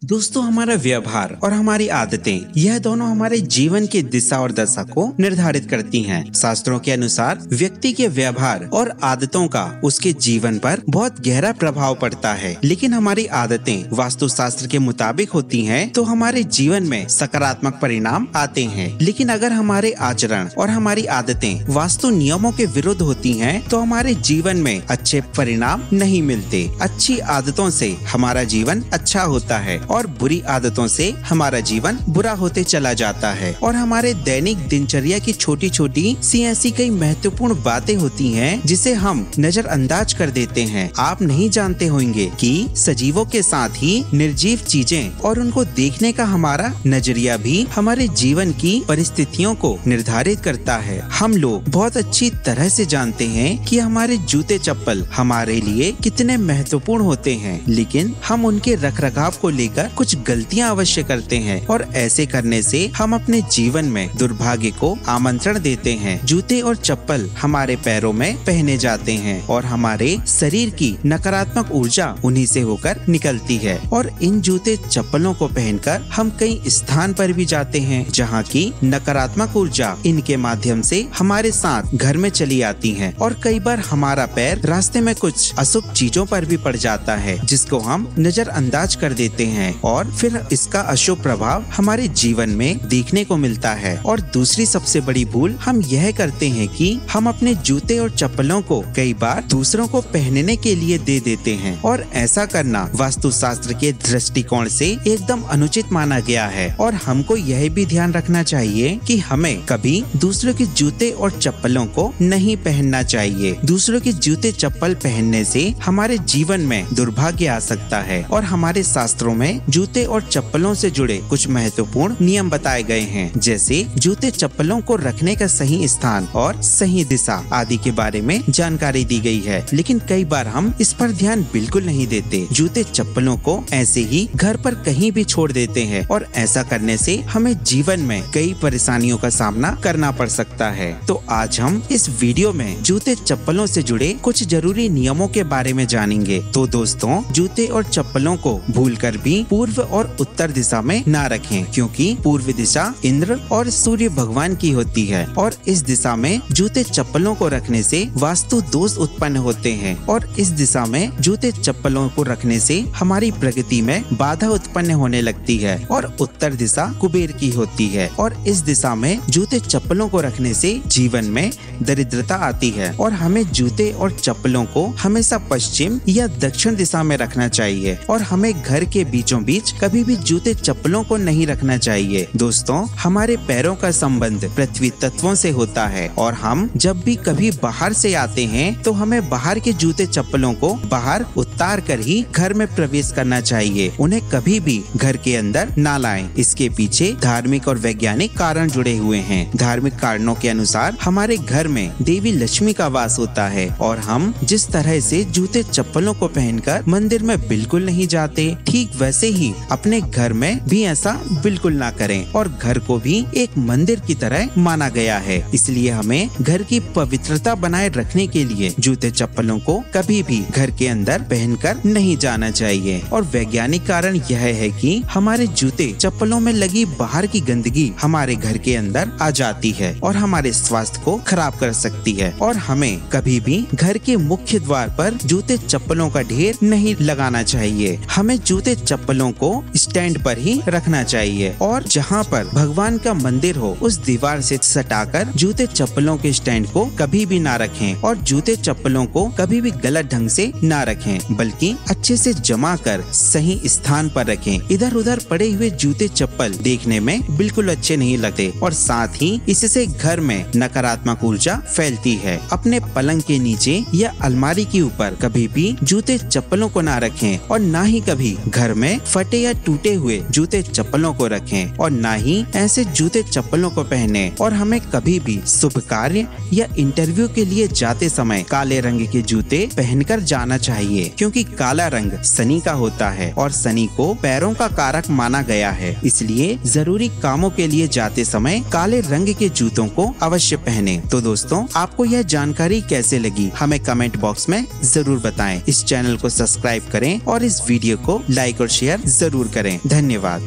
दोस्तों, हमारा व्यवहार और हमारी आदतें यह दोनों हमारे जीवन की दिशा और दशा को निर्धारित करती हैं। शास्त्रों के अनुसार व्यक्ति के व्यवहार और आदतों का उसके जीवन पर बहुत गहरा प्रभाव पड़ता है। लेकिन हमारी आदतें वास्तुशास्त्र के मुताबिक होती हैं तो हमारे जीवन में सकारात्मक परिणाम आते हैं। लेकिन अगर हमारे आचरण और हमारी आदतें वास्तु नियमों के विरुद्ध होती हैं तो हमारे जीवन में अच्छे परिणाम नहीं मिलते। अच्छी आदतों से हमारा जीवन अच्छा होता है और बुरी आदतों से हमारा जीवन बुरा होते चला जाता है। और हमारे दैनिक दिनचर्या की छोटी छोटी सी ऐसी कई महत्वपूर्ण बातें होती हैं जिसे हम नजरअंदाज कर देते हैं। आप नहीं जानते होंगे कि सजीवों के साथ ही निर्जीव चीजें और उनको देखने का हमारा नजरिया भी हमारे जीवन की परिस्थितियों को निर्धारित करता है। हम लोग बहुत अच्छी तरह से जानते हैं कि हमारे जूते चप्पल हमारे लिए कितने महत्वपूर्ण होते हैं, लेकिन हम उनके रखरखाव को लेकर कुछ गलतियां अवश्य करते हैं और ऐसे करने से हम अपने जीवन में दुर्भाग्य को आमंत्रण देते हैं। जूते और चप्पल हमारे पैरों में पहने जाते हैं और हमारे शरीर की नकारात्मक ऊर्जा उन्हीं से होकर निकलती है। और इन जूते चप्पलों को पहनकर हम कई स्थान पर भी जाते हैं जहाँ की नकारात्मक ऊर्जा इनके माध्यम से हमारे साथ घर में चली आती है। और कई बार हमारा पैर रास्ते में कुछ अशुभ चीजों पर भी पड़ जाता है जिसको हम नजरअंदाज कर देते हैं और फिर इसका अशुभ प्रभाव हमारे जीवन में देखने को मिलता है। और दूसरी सबसे बड़ी भूल हम यह करते हैं कि हम अपने जूते और चप्पलों को कई बार दूसरों को पहनने के लिए दे देते हैं और ऐसा करना वास्तुशास्त्र के दृष्टिकोण से एकदम अनुचित माना गया है। और हमको यह भी ध्यान रखना चाहिए कि हमें कभी दूसरों के जूते और चप्पलों को नहीं पहनना चाहिए। दूसरों के जूते चप्पल पहनने से हमारे जीवन में दुर्भाग्य आ सकता है। और हमारे शास्त्रों में जूते और चप्पलों से जुड़े कुछ महत्वपूर्ण नियम बताए गए हैं, जैसे जूते चप्पलों को रखने का सही स्थान और सही दिशा आदि के बारे में जानकारी दी गई है। लेकिन कई बार हम इस पर ध्यान बिल्कुल नहीं देते। जूते चप्पलों को ऐसे ही घर पर कहीं भी छोड़ देते हैं और ऐसा करने से हमें जीवन में कई परेशानियों का सामना करना पड़ सकता है। तो आज हम इस वीडियो में जूते चप्पलों से जुड़े कुछ जरूरी नियमों के बारे में जानेंगे। तो दोस्तों, जूते और चप्पलों को भूलकर भी पूर्व और उत्तर दिशा में ना रखें, क्योंकि पूर्व दिशा इंद्र और सूर्य भगवान की होती है और इस दिशा में जूते चप्पलों को रखने से वास्तु दोष उत्पन्न होते हैं। और इस दिशा में जूते चप्पलों को रखने से हमारी प्रगति में बाधा उत्पन्न होने लगती है। और उत्तर दिशा कुबेर की होती है और इस दिशा में जूते चप्पलों को रखने से जीवन में दरिद्रता आती है। और हमें जूते और चप्पलों को हमेशा पश्चिम या दक्षिण दिशा में रखना चाहिए और हमें घर के बीचों बीच कभी भी जूते चप्पलों को नहीं रखना चाहिए। दोस्तों, हमारे पैरों का संबंध पृथ्वी तत्वों से होता है और हम जब भी कभी बाहर से आते हैं तो हमें बाहर के जूते चप्पलों को बाहर उतार कर ही घर में प्रवेश करना चाहिए। उन्हें कभी भी घर के अंदर ना लाएं। इसके पीछे धार्मिक और वैज्ञानिक कारण जुड़े हुए हैं। धार्मिक कारणों के अनुसार हमारे घर में देवी लक्ष्मी का वास होता है और हम जिस तरह से जूते चप्पलों को पहनकर मंदिर में बिल्कुल नहीं जाते, ठीक वैसे ही अपने घर में भी ऐसा बिल्कुल ना करें। और घर को भी एक मंदिर की तरह माना गया है, इसलिए हमें घर की पवित्रता बनाए रखने के लिए जूते चप्पलों को कभी भी घर के अंदर पहनकर नहीं जाना चाहिए। और वैज्ञानिक कारण यह है कि हमारे जूते चप्पलों में लगी बाहर की गंदगी हमारे घर के अंदर आ जाती है और हमारे स्वास्थ्य को खराब कर सकती है। और हमें कभी भी घर के मुख्य द्वार पर जूते चप्पलों का ढेर नहीं लगाना चाहिए। हमें जूते चप्पलों को स्टैंड पर ही रखना चाहिए और जहाँ पर भगवान का मंदिर हो उस दीवार से सटाकर जूते चप्पलों के स्टैंड को कभी भी ना रखें। और जूते चप्पलों को कभी भी गलत ढंग से ना रखें, बल्कि अच्छे से जमा कर सही स्थान पर रखें। इधर उधर पड़े हुए जूते चप्पल देखने में बिल्कुल अच्छे नहीं लगते और साथ ही इससे घर में नकारात्मक ऊर्जा फैलती है। अपने पलंग के नीचे या अलमारी के ऊपर कभी भी जूते चप्पलों को ना रखें और ना ही कभी घर में फटे या टूटे हुए जूते चप्पलों को रखें और ना ही ऐसे जूते चप्पलों को पहने। और हमें कभी भी शुभ कार्य या इंटरव्यू के लिए जाते समय काले रंग के जूते पहनकर जाना चाहिए, क्योंकि काला रंग शनि का होता है और शनि को पैरों का कारक माना गया है। इसलिए जरूरी कामों के लिए जाते समय काले रंग के जूतों को अवश्य पहने। तो दोस्तों, आपको यह जानकारी कैसे लगी हमें कमेंट बॉक्स में जरूर बताएं। इस चैनल को सब्सक्राइब करें और इस वीडियो को लाइक और शेयर शेयर जरूर करें। धन्यवाद।